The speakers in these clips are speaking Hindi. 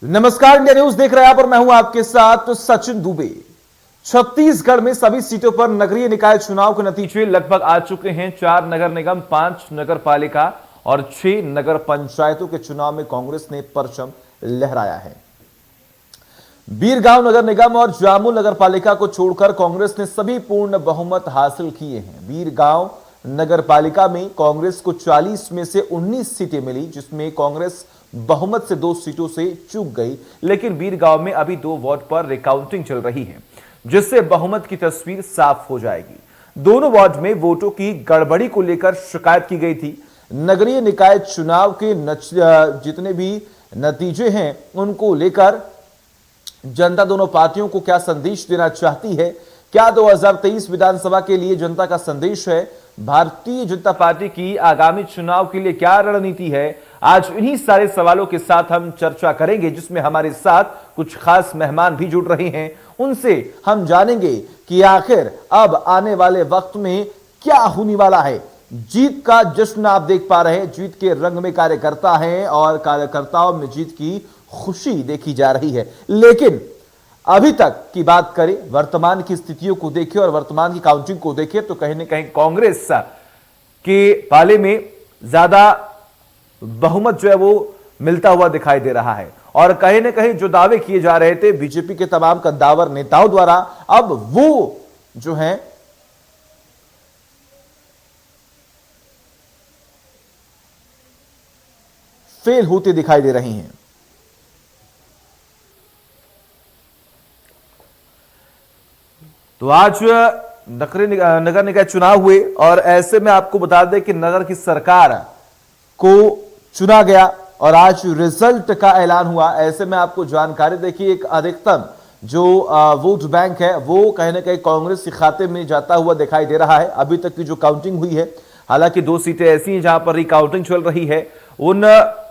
नमस्कार, इंडिया न्यूज देख रहे हैं आप और मैं हूं आपके साथ सचिन दुबे। छत्तीसगढ़ में सभी सीटों पर नगरीय निकाय चुनाव के नतीजे लगभग आ चुके हैं। 4 नगर निगम, 5 नगर पालिका और 6 नगर पंचायतों के चुनाव में कांग्रेस ने परचम लहराया है। बीरगांव नगर निगम और जामुल नगर पालिका को छोड़कर कांग्रेस ने सभी पूर्ण बहुमत हासिल किए हैं। बीरगांव नगर पालिका में कांग्रेस को 40 में से 19 सीटें मिली, जिसमें कांग्रेस बहुमत से 2 सीटों से चूक गई। लेकिन बीरगांव में अभी 2 वार्ड पर रिकाउंटिंग चल रही है, जिससे बहुमत की तस्वीर साफ हो जाएगी। दोनों वार्ड में वोटों की गड़बड़ी को लेकर शिकायत की गई थी। नगरीय निकाय चुनाव के जितने भी नतीजे हैं, उनको लेकर जनता दोनों पार्टियों को क्या संदेश देना चाहती है? क्या 2023 विधानसभा के लिए जनता का संदेश है? भारतीय जनता पार्टी की आगामी चुनाव के लिए क्या रणनीति है? आज इन्हीं सारे सवालों के साथ हम चर्चा करेंगे, जिसमें हमारे साथ कुछ खास मेहमान भी जुड़ रहे हैं। उनसे हम जानेंगे कि आखिर अब आने वाले वक्त में क्या होने वाला है। जीत का जश्न आप देख पा रहे हैं, जीत के रंग में कार्यकर्ता हैं और कार्यकर्ताओं में जीत की खुशी देखी जा रही है। लेकिन अभी तक की बात करें, वर्तमान की स्थितियों को देखें और वर्तमान की काउंटिंग को देखें, तो कहीं ना कहीं कांग्रेस के पाले में ज्यादा बहुमत जो है वो मिलता हुआ दिखाई दे रहा है। और कहीं ना कहीं जो दावे किए जा रहे थे बीजेपी के तमाम कद्दावर नेताओं द्वारा, अब वो जो है फेल होते दिखाई दे रही हैं। तो आज नगर निकाय चुनाव हुए और ऐसे में आपको बता दें कि नगर की सरकार को चुना गया और आज रिजल्ट का ऐलान हुआ। ऐसे में आपको जानकारी देखिए, एक अधिकतम जो वोट बैंक है वो कहीं ना कहीं कांग्रेस के खाते में जाता हुआ दिखाई दे रहा है। अभी तक की जो काउंटिंग हुई है, हालांकि 2 सीटें ऐसी हैं जहां पर रिकाउंटिंग चल रही है। उन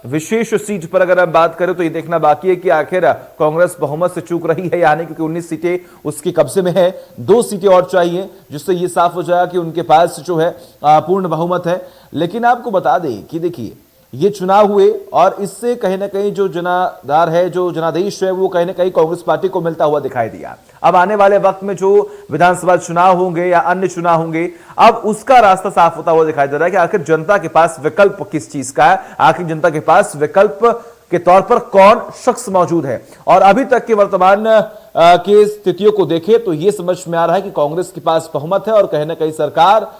विशेष सीट पर अगर हम बात करें तो ये देखना बाकी है कि आखिर कांग्रेस बहुमत से चूक रही है या नहीं, क्योंकि 19 सीटें उसके कब्जे में है। 2 सीटें और चाहिए, जिससे ये साफ हो जाएगा कि उनके पास जो है पूर्ण बहुमत है। लेकिन आपको बता दें कि देखिए, ये चुनाव हुए और इससे कहीं ना कहीं जो जनाधार है, जो जनादेश है, वो कहीं ना कहीं कांग्रेस पार्टी को मिलता हुआ दिखाई दिया। अब आने वाले वक्त में जो विधानसभा चुनाव होंगे या अन्य चुनाव होंगे, अब उसका रास्ता साफ होता हुआ दिखाई दे रहा है कि आखिर जनता के पास विकल्प किस चीज का है, आखिर जनता के पास विकल्प के तौर पर कौन शख्स मौजूद है। और अभी तक के वर्तमान के स्थितियों को देखें तो यह समझ में आ रहा है कि कांग्रेस के पास बहुमत है और कहीं ना कहीं सरकार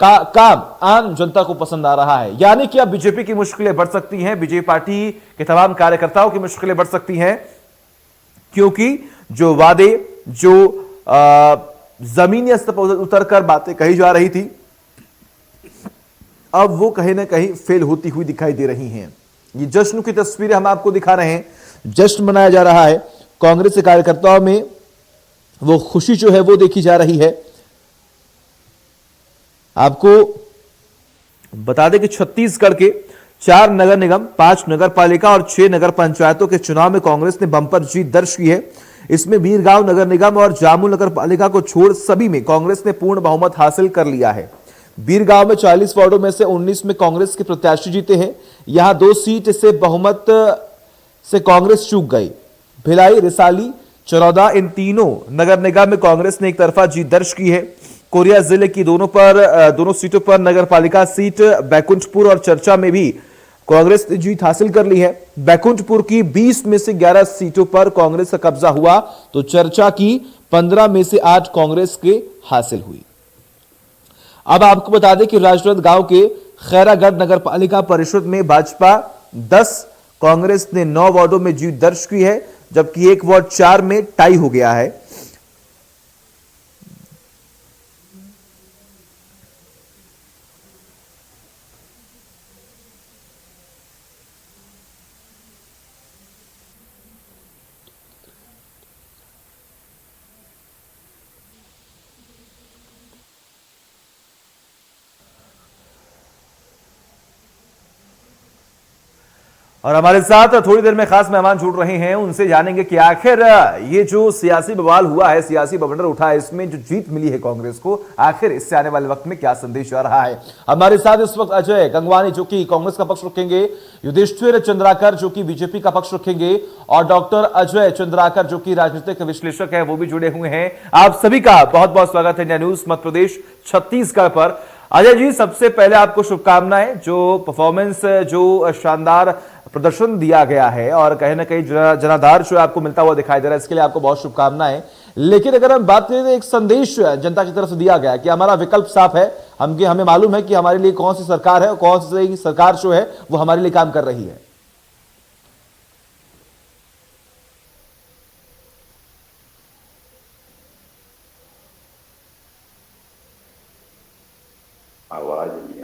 का काम आम जनता को पसंद आ रहा है। यानी कि अब बीजेपी की मुश्किलें बढ़ सकती हैं, बीजेपी पार्टी के तमाम कार्यकर्ताओं की मुश्किलें बढ़ सकती हैं, क्योंकि जो वादे, जो जमीनी स्तर पर उतरकर बातें कही जा रही थी, अब वो कहीं ना कहीं फेल होती हुई दिखाई दे रही हैं। ये जश्न की तस्वीरें हम आपको दिखा रहे हैं, जश्न मनाया जा रहा है। कांग्रेस के कार्यकर्ताओं में वो खुशी जो है वो देखी जा रही है। आपको बता दें कि छत्तीसगढ़ के 4 नगर निगम, 5 नगर पालिका और 6 नगर पंचायतों के चुनाव में कांग्रेस ने बंपर जीत दर्ज की है। इसमें बीरगांव नगर निगम और जामुल नगर पालिका को छोड़ सभी में कांग्रेस ने पूर्ण बहुमत हासिल कर लिया है। बीरगांव में 40 वार्डों में से 19 में कांग्रेस के प्रत्याशी जीते हैं। यहां 2 सीट से बहुमत से कांग्रेस चूक गई। भिलाई, रिसाली, चरौदा, इन तीनों नगर निगम में कांग्रेस ने एक तरफा जीत दर्ज की है। कोरिया जिले की दोनों सीटों पर नगर पालिका सीट बैकुंठपुर और चर्चा में भी कांग्रेस ने जीत हासिल कर ली है। बैकुंठपुर की 20 में से 11 सीटों पर कांग्रेस का कब्जा हुआ, तो चर्चा की 15 में से 8 कांग्रेस के हासिल हुई। अब आपको बता दें कि राजनांदगांव के खैरागढ़ नगर पालिका परिषद में भाजपा 10, कांग्रेस ने 9 वार्डों में जीत दर्ज की है, जबकि एक वार्ड 4 में टाई हो गया है। और हमारे साथ थोड़ी देर में खास मेहमान जुड़ रहे हैं, उनसे जानेंगे कि आखिर ये जो सियासी बवाल हुआ है, सियासी बवंडर उठा है, इसमें जो जीत मिली है कांग्रेस को, आखिर इससे आने वाले वक्त में क्या संदेश आ रहा है। हमारे साथ इस वक्त अजय गंगवानी जो कि कांग्रेस का पक्ष रखेंगे, युधिष्ठिर चंद्राकर जो कि बीजेपी का पक्ष रखेंगे, और डॉक्टर अजय चंद्राकर जो कि राजनीतिक विश्लेषक है, वो भी जुड़े हुए हैं। आप सभी का बहुत बहुत स्वागत है इंडिया न्यूज मध्य प्रदेश छत्तीसगढ़ पर। अजय जी, सबसे पहले आपको शुभकामनाएं, जो परफॉर्मेंस, जो शानदार प्रदर्शन दिया गया है और कहीं ना कहीं जनाधार जो आपको मिलता हुआ दिखाई दे रहा है, इसके लिए आपको बहुत शुभकामनाएं। लेकिन अगर हम बात करें तो एक संदेश जनता की तरफ से दिया गया कि हमारा विकल्प साफ है, हमें मालूम है कि हमारे लिए कौन सी सरकार है और कौन सी सरकार जो है वो हमारे लिए काम कर रही है।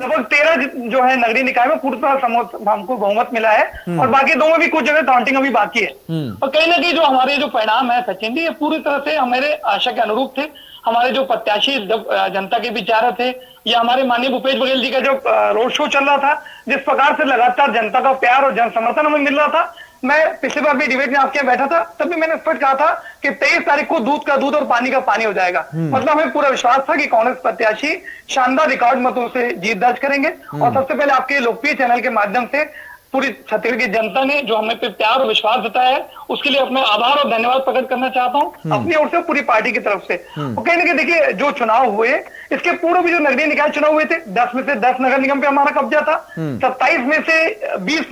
लगभग 13 जो है नगरीय निकाय में पूरी तरह हमको बहुमत मिला है और बाकी दो में भी कुछ जगह काउंटिंग अभी बाकी है। और कहीं ना कहीं जो हमारे जो परिणाम है सचिन जी, ये पूरी तरह से हमारे आशा के अनुरूप थे। हमारे जो प्रत्याशी जनता के बीच जा रहे थे, या हमारे माननीय भूपेश बघेल जी का जो रोड शो चल रहा था, जिस प्रकार से लगातार जनता का प्यार और जन समर्थन हमें मिल रहा था। मैं पिछली बार भी डिबेट में आपके बैठा था, तब भी मैंने स्पष्ट कहा था कि 23 तारीख को दूध का दूध और पानी का पानी हो जाएगा। मतलब हमें पूरा विश्वास था कि कांग्रेस प्रत्याशी शानदार रिकॉर्ड मतों से जीत दर्ज करेंगे। और सबसे पहले आपके लोकप्रिय चैनल के माध्यम से पूरी छत्तीसगढ़ की जनता ने जो हमें पे प्यार और विश्वास जताया है, उसके लिए अपना आभार और धन्यवाद प्रकट करना चाहता हूं अपनी ओर से, पूरी पार्टी की तरफ से। और कहीं ना कहीं देखिए, जो चुनाव हुए, इसके पूर्व भी जो नगरीय निकाय चुनाव हुए थे, 10 में से 10 नगर निगम पे हमारा कब्जा था, 27 में से 20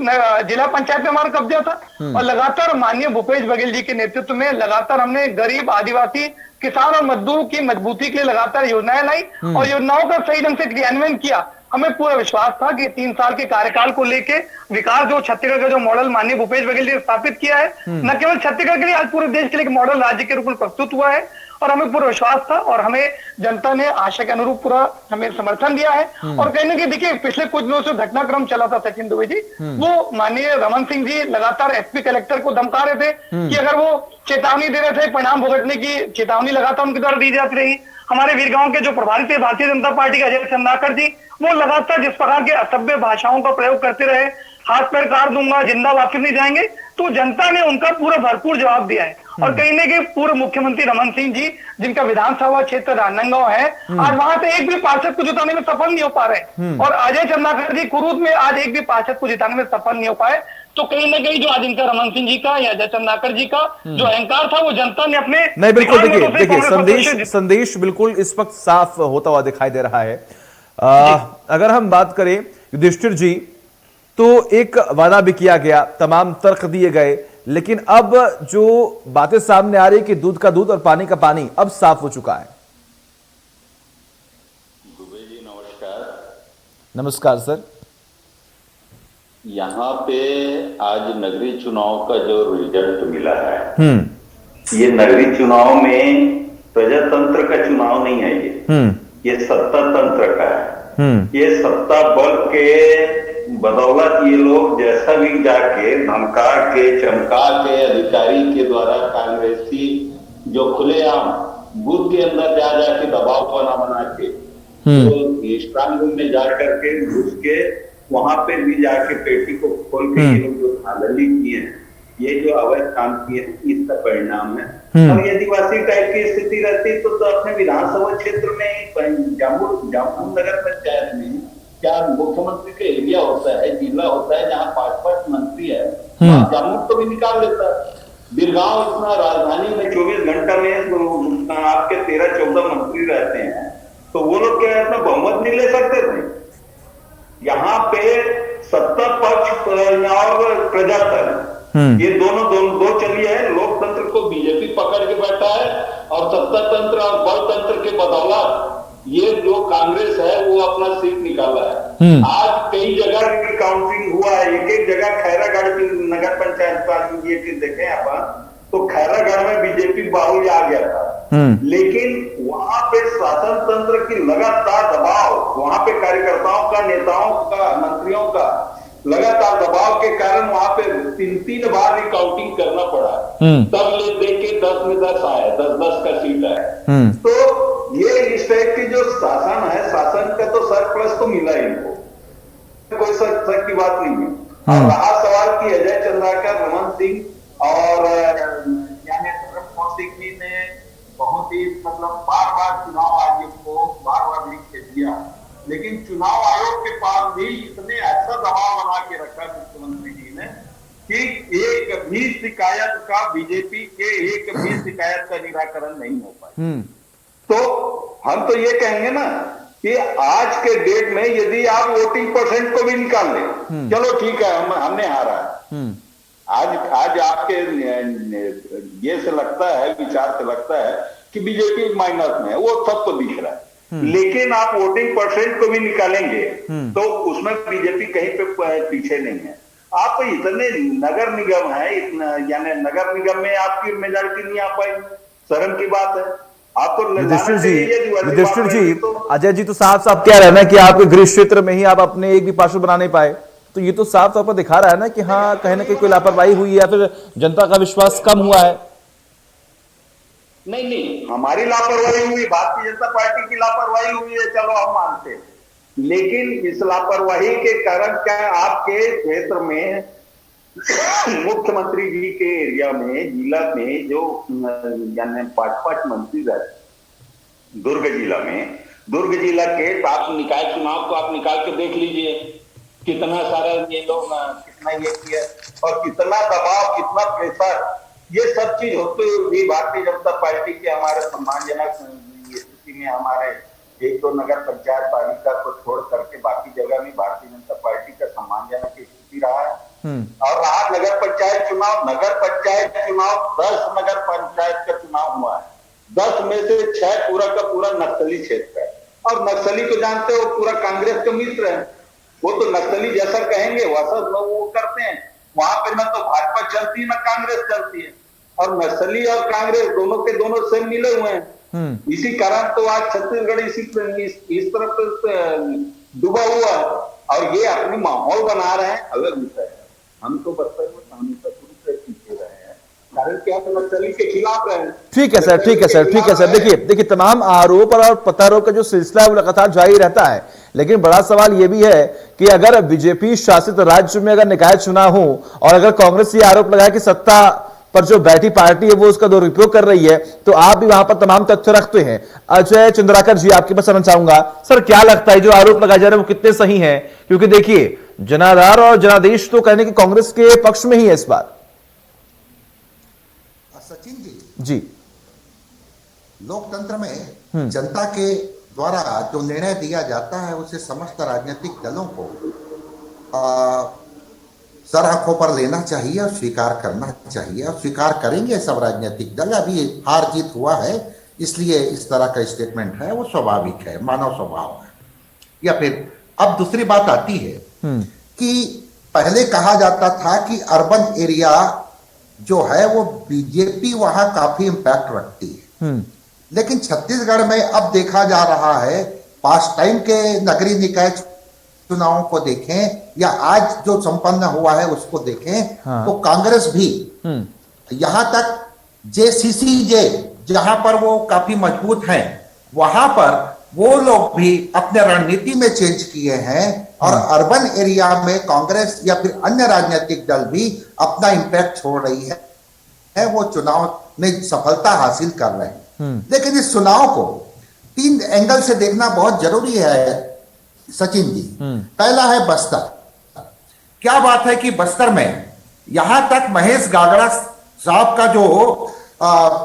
जिला पंचायत पे हमारा कब्जा था। और लगातार माननीय भूपेश बघेल जी के नेतृत्व में लगातार हमने गरीब, आदिवासी, किसान और मजदूरों की मजबूती के लिए लगातार योजनाएं लाई और योजनाओं का सही ढंग से क्रियान्वयन किया। हमें पूरा विश्वास था कि 3 साल के कार्यकाल को लेके विकास जो छत्तीसगढ़ का जो मॉडल माननीय भूपेश बघेल जी ने स्थापित किया है, न केवल छत्तीसगढ़ के लिए, आज पूरे देश के लिए मॉडल राज्य के रूप में प्रस्तुत हुआ है। और हमें पूरा विश्वास था और हमें जनता ने आशा के अनुरूप पूरा हमें समर्थन दिया है। और कहीं ना कहीं देखिए, पिछले कुछ दिनों से घटनाक्रम चला था सचिन दुबे जी, वो माननीय रमन सिंह जी लगातार एसपी कलेक्टर को धमका रहे थे कि अगर वो चेतावनी दे रहे थे, परिणाम भुगतने की चेतावनी लगातार उनके द्वारा दी जाती रही। हमारे वीरगांव के जो प्रभारी थे भारतीय जनता पार्टी के अजय चंद्राकर जी, वो लगातार जिस प्रकार के असभ्य भाषाओं का प्रयोग करते रहे, हाथ पैर काट दूंगा, जिंदा वापस नहीं जाएंगे, तो जनता ने उनका पूरा भरपूर जवाब दिया है। और कहीं ना कहीं पूर्व मुख्यमंत्री रमन सिंह जी, जिनका विधानसभा क्षेत्र राजनांदगांव है, आज वहां से एक भी पार्षद को जिताने में सफल नहीं हो पा रहे। और अजय चंद्राकर जी कुरूद में आज एक भी पार्षद को जिताने में सफल नहीं हो पाए। तो कहीं ना कहीं जो आज इनका रमन सिंह जी का या अजय चंद्राकर जी का जो अहंकार था, वो जनता ने अपने नहीं, बिल्कुल देखिए संदेश बिल्कुल इस वक्त साफ होता हुआ दिखाई दे रहा है। अगर हम बात करें युधिष्ठिर जी, तो एक वादा भी किया गया, तमाम तर्क दिए गए, लेकिन अब जो बातें सामने आ रही कि दूध का दूध और पानी का पानी अब साफ हो चुका है। दुबे जी नमस्कार। नमस्कार सर। यहाँ पे आज नगरीय चुनाव का जो रिजल्ट मिला है, ये नगरीय चुनाव में प्रजातंत्र का चुनाव नहीं है, ये सत्ता तंत्र का है। ये सत्ता बल के बदौलत ये लोग जैसा भी जाके धमका के, चमका के, अधिकारी के द्वारा कांग्रेसी जो खुलेआम बूथ के अंदर जा जाके दबाव बना के, तो स्ट्रांग रूम में जा करके घुस के वहां पे भी जाके पेटी को खोल के ये लोग जो धांधली किए हैं, ये जो अवैध काम किए हैं, इसका परिणाम है। और यदि आदिवासी टाइप की स्थिति रहती तो अपने विधानसभा क्षेत्र में जामुन नगर पंचायत में क्या मुख्यमंत्री का एरिया होता है, जिला होता है, जहाँ 5-5 मंत्री है, जामुन तो भी निकाल लेता है। वीरगांव इतना राजधानी में 24 घंटा में आपके 13-14 मंत्री रहते हैं, तो वो लोग क्या अपना बहुमत नहीं ले सकते थे? यहाँ पे सत्ता पक्ष और प्रजातंत्र, ये दो चलिए है। लोकतंत्र को बीजेपी पकड़ के बैठा है और सत्ता तंत्र और बल तंत्र के बदौलत ये जो कांग्रेस है वो अपना सीट निकाला है। आज कई जगह काउंटिंग हुआ है, एक जगह खैरागढ़ नगर पंचायत ये देखें अपन, तो खैरागढ़ में बीजेपी बाहुल्य आ गया था, लेकिन वहां पे शासन तंत्र की लगातार दबाव, वहां पे कार्यकर्ताओं का, नेताओं का, मंत्रियों का लगातार दबाव के कारण वहां पे 3 बार रिकाउंटिंग करना पड़ा, तब ले देख के 10 में 10 आए, 10-10 का सीट आए। तो ये इस टाइप की जो शासन है, शासन का तो सरप्लस तो मिला इनको, कोई शक की बात नहीं है। और रहा सवाल की चुनाव आयोग के पास भी इतने ऐसा दबाव बना के रखा मुख्यमंत्री जी ने कि एक भी शिकायत का बीजेपी के एक भी शिकायत का निराकरण नहीं हो पाया। तो हम तो ये कहेंगे ना कि आज के डेट में यदि आप वोटिंग परसेंट को भी निकाल लें, चलो ठीक है, हमने हारा है। आज आपके ये से लगता है, विचार से लगता है कि बीजेपी माइनस में है, वो सबको दिख रहा है। लेकिन आप वोटिंग परसेंट को भी निकालेंगे तो उसमें बीजेपी कहीं पे पीछे नहीं है। आप इतने नगर निगम है, यानी नगर निगम में आपकी मेजॉरिटी नहीं आ पाई, शर्म की बात है। आपको युधिष्ठिर जी, अजय जी तो साफ साफ कह रहे हैं ना कि आपके गृह क्षेत्र में ही आप अपने एक भी पार्षद बना नहीं पाए, तो ये तो साफ तौर पर दिखा रहा है ना कि हाँ, कहीं ना कहीं कोई लापरवाही हुई है या फिर जनता का विश्वास कम हुआ है। नहीं, हमारी लापरवाही हुई, भारतीय जनता पार्टी की लापरवाही हुई है, चलो हम मानते हैं। लेकिन इस लापरवाही के कारण क्या आपके क्षेत्र में मुख्यमंत्री जी के एरिया में, जिला में जो यानी 5 मंत्री रहे दुर्ग जिला में, दुर्ग जिला के आप निकाय चुनाव को आप निकाल के देख लीजिए, कितना सारा ये लोग कितना ये किया और कितना दबाव, कितना प्रेशर, ये सब चीज होते हुए भारतीय जनता पार्टी के हमारे सम्मानजनक स्थिति में हमारे एक तो नगर पंचायत पालिका को छोड़ करके बाकी जगह में भारतीय जनता पार्टी का सम्मानजनक स्थिति रहा है। और रहा नगर पंचायत चुनाव, 10 नगर पंचायत का चुनाव हुआ है, 10 में से 6 पूरा का पूरा नक्सली क्षेत्र है। और नक्सली को जानते हो, पूरा कांग्रेस के मित्र है, वो तो नक्सली जैसा कहेंगे वैसा वो करते हैं। वहां पे ना तो भाजपा चलती है ना कांग्रेस चलती है, और नक्सली और कांग्रेस दोनों के दोनों से मिले हुए हैं। इसी कारण तो आज छत्तीसगढ़ इस तरफ डूबा हुआ है और ये अपनी माहौल बना रहे हैं, अलग विषय है। हम तो बस्तर में हमेशा शुरू से पीछे रहे हैं, कारण कि हम नक्सली के खिलाफ रहे हैं। ठीक है सर, ठीक है सर, ठीक है सर। देखिए तमाम आरोप और प्रत्यारोप का जो सिलसिला है वो लगातार जारी रहता है, लेकिन बड़ा सवाल यह भी है कि अगर बीजेपी शासित राज्य में अगर निकाय चुनाव हो और अगर कांग्रेस ये आरोप लगाए कि सत्ता पर जो बैठी पार्टी है वो उसका दुरुपयोग कर रही है, तो आप भी वहां पर तमाम तथ्य रखते हैं। अजय चंद्राकर जी, आपके पास आना चाहूंगा। सर, क्या लगता है जो आरोप लगाए जा रहे हैं वो कितने सही हैं? क्योंकि देखिए, जनाधार और जनादेश तो कहने की कांग्रेस के पक्ष में ही है इस बार। सचिन जी, लोकतंत्र में जनता के द्वारा जो निर्णय दिया जाता है उसे समस्त राजनीतिक दलों को सर आंखों पर लेना चाहिए और स्वीकार करना चाहिए, और स्वीकार करेंगे सब राजनीतिक दल। अभी हार जीत हुआ है, इसलिए इस तरह का स्टेटमेंट है वो स्वाभाविक है, मानव स्वभाव है। या फिर अब दूसरी बात आती है कि पहले कहा जाता था कि अर्बन एरिया जो है वो बीजेपी वहां काफी इंपैक्ट रखती है, लेकिन छत्तीसगढ़ में अब देखा जा रहा है, पास्ट टाइम के नगरीय निकाय चुनावों को देखें या आज जो संपन्न हुआ है उसको देखें, तो कांग्रेस भी यहां तक जेसीसीजे जहां पर वो काफी मजबूत हैं, वहां पर वो लोग भी अपने रणनीति में चेंज किए हैं और अर्बन एरिया में कांग्रेस या फिर अन्य राजनीतिक दल भी अपना इंपैक्ट छोड़ रही है, वो चुनाव में सफलता हासिल कर रहे हैं। लेकिन इस चुनाव को 3 एंगल से देखना बहुत जरूरी है सचिन जी। पहला है बस्तर। क्या बात है कि बस्तर में यहां तक महेश गागड़ा साहब का जो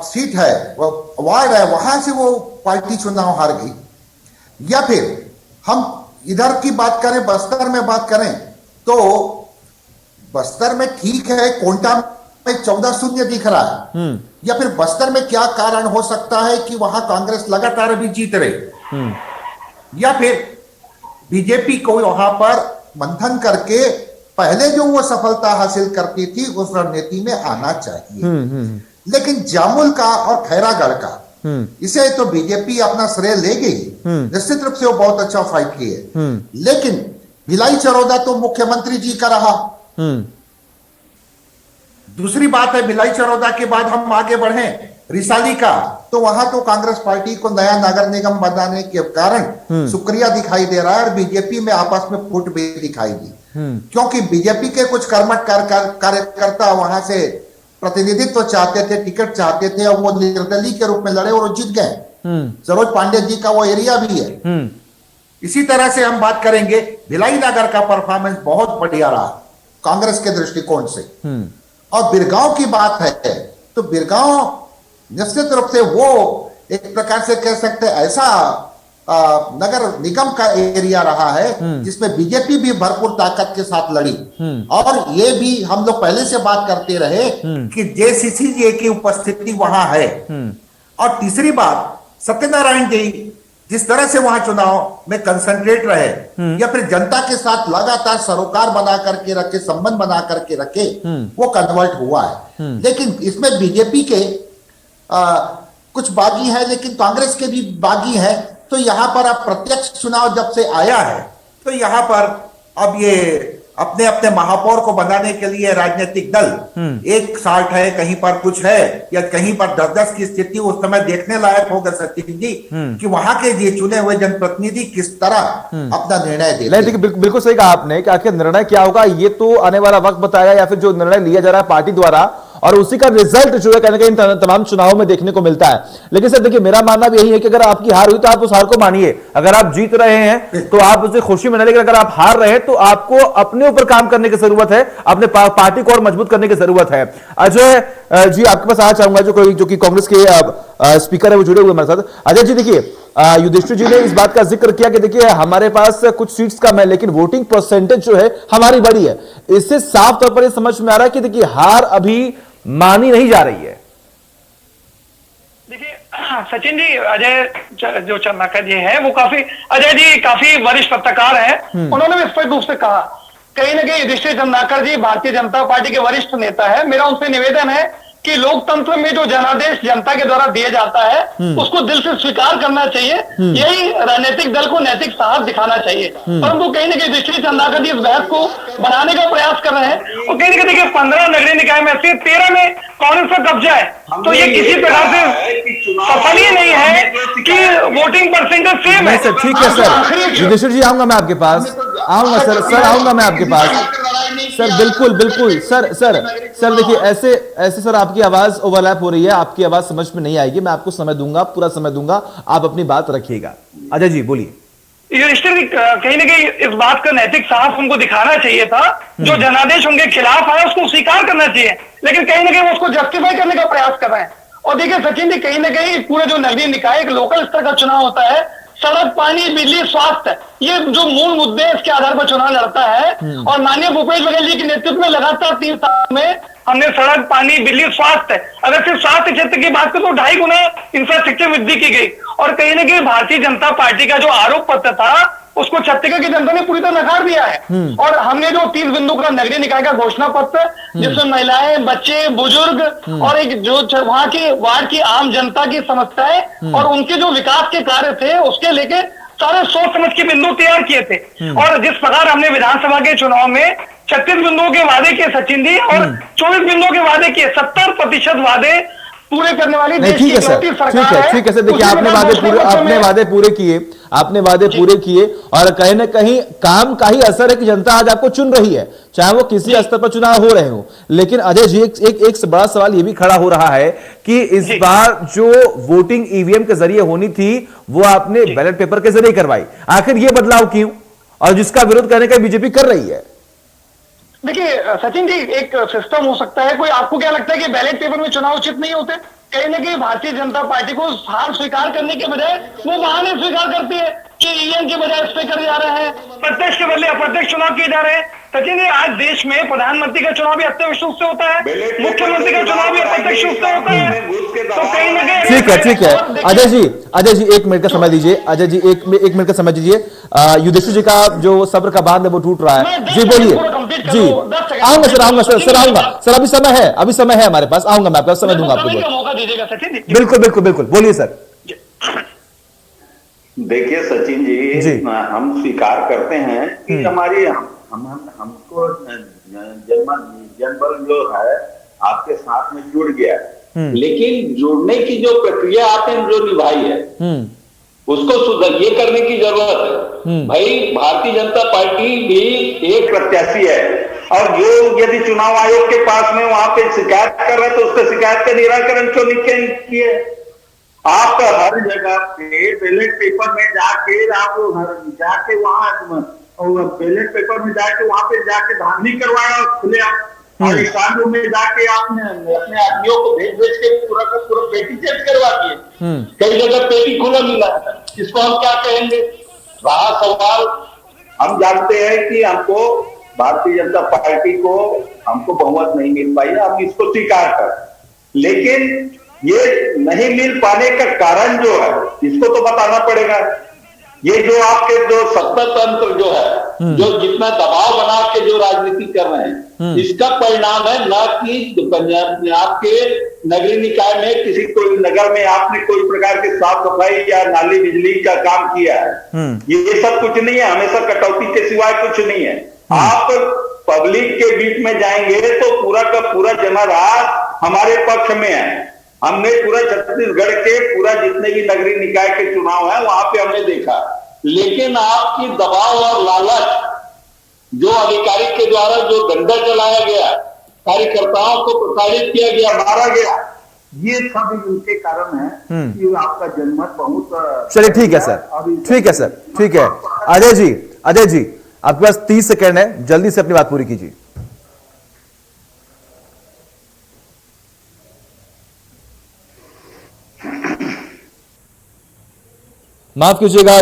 सीट है, वो वार्ड है, वहां से वो पार्टी चुनाव हार गई। या फिर हम इधर की बात करें, बस्तर में बात करें, तो बस्तर में ठीक है कोंटा में 14-0 दिख रहा है। या फिर बस्तर में क्या कारण हो सकता है कि वहां कांग्रेस लगातार भी जीत रही, या फिर बीजेपी को वहां पर मंथन करके पहले जो वो सफलता हासिल करती थी उस रणनीति में आना चाहिए। लेकिन जामुल का और खैरागढ़ का इसे तो बीजेपी अपना श्रेय ले गई, निश्चित रूप से वो बहुत अच्छा फाइट किए, लेकिन भिलाई चरौदा तो मुख्यमंत्री जी का रहा। दूसरी बात है, भिलाई चरौदा के बाद हम आगे बढ़े रिसाली का, तो वहां तो कांग्रेस पार्टी को नया नगर निगम बनाने के कारण शुक्रिया दिखाई दे रहा है और बीजेपी में आपस में फूट भी दिखाई दी, क्योंकि बीजेपी के कुछ कर्मठ कार्यकर्ता वहां से प्रतिनिधित्व चाहते थे, टिकट चाहते थे, और वो निर्दलीय के रूप में लड़े और जीत गए। सरोज पांडे जी का वो एरिया भी है। इसी तरह से हम बात करेंगे भिलाई नगर का परफॉर्मेंस बहुत बढ़िया रहा कांग्रेस के दृष्टिकोण से। और बिरगांव की बात है तो बिरगांव निश्चित रूप से वो एक प्रकार से कह सकते हैं ऐसा नगर निगम का एरिया रहा है जिसमें बीजेपी भी भरपूर ताकत के साथ लड़ी। और ये भी हम लोग पहले से बात करते रहे कि जेसीसी की उपस्थिति वहां है। और तीसरी बात, सत्यनारायण जी जिस तरह से वहां चुनाव में कंसंट्रेट रहे या फिर जनता के साथ लगातार सरोकार बना करके रखे, संबंध बना करके रखे, वो कन्वर्ट हुआ है। लेकिन इसमें बीजेपी के कुछ बागी है, लेकिन कांग्रेस के भी बागी है। तो यहां पर अब प्रत्यक्ष चुनाव जब से आया है तो यहां पर अब ये अपने अपने महापौर को बनाने के लिए राजनीतिक दल एक साठ है, कहीं पर कुछ है या कहीं पर 10-10 की स्थिति उस समय देखने लायक होगा सचिन जी कि वहां के ये चुने हुए जनप्रतिनिधि किस तरह अपना निर्णय देते हैं। बिल्कुल सही कहा आपने कि आखिर निर्णय क्या होगा ये तो आने वाला वक्त बताएगा, या फिर जो निर्णय लिया जा रहा है पार्टी द्वारा और उसी का रिजल्ट जो है कहीं ना कहीं तमाम चुनावों में देखने को मिलता है। लेकिन सर देखिए, मेरा मानना भी यही है कि अगर आपकी हार हुई तो आप उस हार को मानिए। अगर आप जीत रहे हैं तो आप उसे खुशी मनाइए, लेकिन अगर आप हार रहे हैं तो आपको अपने ऊपर काम करने की जरूरत है, अपने पार्टी को और मजबूत करने की जरूरत है। अजय जी आपके पास आना चाहूंगा, जो कि कांग्रेस के स्पीकर है, वो जुड़े हुए हमारे साथ। अजय जी देखिए, युधिष्ठिर जी ने इस बात का जिक्र किया कि देखिए हमारे पास कुछ सीट्स कम है लेकिन वोटिंग परसेंटेज जो है हमारी बड़ी है। इससे साफ तौर पर यह समझ में आ रहा है कि देखिए हार अभी मानी नहीं जा रही है। देखिए सचिन जी, अजय जो चंद्राकर जी है वो अजय जी काफी वरिष्ठ पत्रकार हैं। उन्होंने भी स्पष्ट रूप से कहा, कहीं ना कहीं युधिष्ठिर चंद्राकर जी भारतीय जनता पार्टी के वरिष्ठ नेता है। मेरा उनसे निवेदन है कि लोकतंत्र में जो जनादेश जनता के द्वारा दिया जाता है उसको दिल से स्वीकार करना चाहिए। यही राजनीतिक दल को नैतिक साहस दिखाना चाहिए। परंतु कहीं ना कहीं युधिष्ठिर चंद्राकर जी इस बहस को बनाने का प्रयास कर रहे हैं। और कहीं ना कहीं देखिए 15 नगरीय निकाय में से 13 में कांग्रेस का कब्जा है, तो ये किसी प्रकार से सफल ही नहीं है कि वोटिंग परसेंटेज सेम है। सर ठीक है सर, युधिष्ठिर जी आऊंगा मैं आपके पास, आऊंगा सर आऊंगा मैं आपके पास सर, बिल्कुल सर देखिए ऐसे सर आपकी आवाज ओवरलैप हो रही है, आपकी आवाज समझ में नहीं आएगी। मैं आपको समय दूंगा, पूरा समय दूंगा, आप अपनी बात रखिएगा। अजय जी बोलिए। युधिष्ठिर कहीं ना कहीं इस बात का नैतिक साहस उनको दिखाना चाहिए था, जो जनादेश उनके खिलाफ आया उसको स्वीकार करना चाहिए, लेकिन कहीं ना कहीं वो उसको जस्टिफाई करने का प्रयास कर रहे हैं। और देखिए सचिन जी, कहीं ना कहीं पूरे जो नगरीय निकाय एक लोकल स्तर का चुनाव होता है, सड़क, पानी, बिजली, स्वास्थ्य, ये जो मूल मुद्दे हैं इसके आधार पर चुनाव लड़ता है। और माननीय भूपेश बघेल जी के नेतृत्व में लगातार 3 साल में हमने सड़क, पानी, बिजली, स्वास्थ्य, अगर सिर्फ स्वास्थ्य क्षेत्र की बात करें तो 2.5 गुना इंफ्रास्ट्रक्चर वृद्धि की गई। और कहीं ना कहीं भारतीय जनता पार्टी का जो आरोप पत्र था उसको छत्तीसगढ़ की जनता ने पूरी तरह नकार दिया है। और हमने जो 30 बिंदु का नगरीय निकाय का घोषणा पत्र, जिसमें महिलाएं, बच्चे, बुजुर्ग और एक जो वहां की वार्ड की आम जनता की समस्याएं और उनके जो विकास के कार्य थे उसके लेके सारे सोच समझ के बिंदु तैयार किए थे। और जिस प्रकार हमने विधानसभा के चुनाव में 36 बिंदुओं के वादे किए सचिन जी, और 24 बिंदुओं के वादे किए, 70% वादे पूरे करने वाली देश की इकलौती सरकार है। ठीक है सर, देखिए आपने वादे पूरे किए और कहीं ना कहीं काम का ही असर है कि जनता आज आपको चुन रही है, चाहे वो किसी स्तर पर चुनाव हो रहे हो। लेकिन अजय जी एक बड़ा सवाल ये भी खड़ा हो रहा है कि इस बार जो वोटिंग ईवीएम के जरिए होनी थी वो आपने बैलेट पेपर के जरिए करवाई, आखिर ये बदलाव क्यों, और जिसका विरोध करने का बीजेपी कर रही है? देखिए सचिन जी, एक सिस्टम हो सकता है, कोई आपको क्या लगता है कि बैलेट पेपर में चुनाव उचित नहीं होते? कहीं ना कहीं भारतीय जनता पार्टी को हार स्वीकार करने के बजाय वो बहाने स्वीकार करती है कि ईवीएम के बजाय स्पीकर जा रहे हैं, प्रत्यक्ष के बदले अप्रत्यक्ष चुनाव किए जा रहे हैं। सचिन जी, आज देश में प्रधानमंत्री का चुनाव भी अत्यवश्य रूप से होता है, मुख्यमंत्री का चुनाव भी अप्रत्यक्ष रूप से होता है। तो कहीं ना कहीं ठीक है अजय जी 1 मिनट का समय दीजिए। अजय जी 1 मिनट का समय दीजिए। युधिष्ठिर जी का जो सब्र का बांध है वो टूट रहा है। जी बोलिए। जी आऊंगा सर, अभी समय है हमारे पास, आऊंगा मैं आपका समय दूंगा आपको, मौका दीजिएगा सचिन जी। बिल्कुल बोलिए सर। देखिए सचिन जी, हम स्वीकार करते हैं कि हमारी हमको जनबल जो है आपके साथ में जुड़ गया है, लेकिन जुड़ने की जो प्रक्रिया आपने जो निभाई है उसको ये करने की जरूरत है। भाई भारतीय जनता पार्टी भी एक प्रत्याशी है, और जो यदि चुनाव आयोग के पास में वहां पे शिकायत कर रहे हैं तो उसके शिकायत का निराकरण क्यों नहीं किए? आप हर जगह पे बैलेट पेपर में जाके आप जाके वहां बैलेट पेपर में जाके वहां पे जाके धांधली करवाया खुले पाकिस्तान में जाके आपने अपने आदमियों को भेज भेज के पूरा का पूरा पेटी चेंज करवा दिए। कई जगह पेटी खुला मिला, इसको हम क्या कहेंगे? रहा सवाल, हम जानते हैं कि हमको भारतीय जनता पार्टी को हमको बहुमत नहीं मिल पाई, हम इसको स्वीकार कर, लेकिन ये नहीं मिल पाने का कारण जो है इसको तो बताना पड़ेगा। ये जो आपके जो सत्ता तंत्र जो है, जो जितना दबाव बना के जो राजनीति कर रहे हैं, इसका परिणाम है न कि पंजाब के नगरीय निकाय में किसी कोई नगर में आपने कोई प्रकार की साफ सफाई या नाली बिजली का काम किया है, ये सब कुछ नहीं है। हमेशा कटौती के सिवाय कुछ नहीं है। आप पब्लिक के बीच में जाएंगे तो पूरा का पूरा जनाधार हमारे पक्ष में है। हमने पूरा छत्तीसगढ़ के पूरा जितने भी नगरीय निकाय के चुनाव है वहां पे हमने देखा, लेकिन आपकी दबाव और लालच जो अधिकारी के द्वारा जो डंडा चलाया गया, कार्यकर्ताओं को प्रताड़ित किया गया, मारा गया, ये सब इनके कारण है कि आपका जनमत बहुत। चलिए ठीक है सर, ठीक है सर, ठीक है। अजय जी आपके पास 30 सेकेंड है, जल्दी से अपनी बात पूरी कीजिए। माफ कीजिएगा,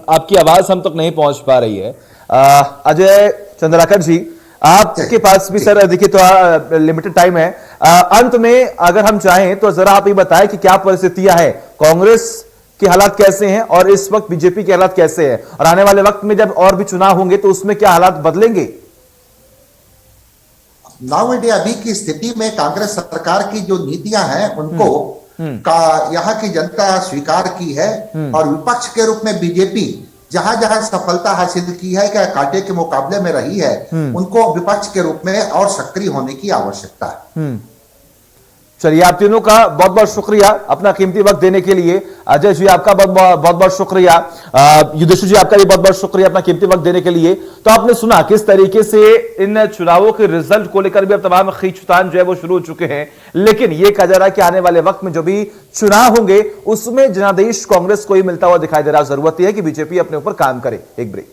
आपकी आवाज हम तक नहीं पहुंच पा रही है। अजय चंद्राकर जी, आपके पास भी सर देखिए तो लिमिटेड टाइम है। अंत में अगर हम चाहें तो जरा आप ये बताएं कि क्या परिस्थितियां हैं, कांग्रेस के हालात कैसे हैं और इस वक्त बीजेपी के हालात कैसे हैं, और आने वाले वक्त में जब और भी चुनाव होंगे तो उसमें क्या हालात बदलेंगे? नाउ इंडिया अभी की स्थिति में कांग्रेस सरकार की जो नीतियां हैं उनको का यहाँ की जनता स्वीकार की है, और विपक्ष के रूप में बीजेपी जहां जहां सफलता हासिल की है, क्या कांटे के मुकाबले में रही है, उनको विपक्ष के रूप में और सक्रिय होने की आवश्यकता है। चलिए, आप तीनों का बहुत बहुत शुक्रिया अपना कीमती वक्त देने के लिए। अजय जी आपका बहुत बहुत शुक्रिया, युद्धेश्वर जी आपका भी बहुत बहुत शुक्रिया अपना कीमती वक्त देने के लिए। तो आपने सुना किस तरीके से इन चुनावों के रिजल्ट को लेकर भी अब तमाम खींचतान जो है वो शुरू हो चुके हैं, लेकिन यह कहा जा रहा है कि आने वाले वक्त में जो भी चुनाव होंगे उसमें जनादेश कांग्रेस को ही मिलता हुआ दिखाई दे रहा है। जरूरत यह है कि बीजेपी अपने ऊपर काम करे। एक ब्रेक।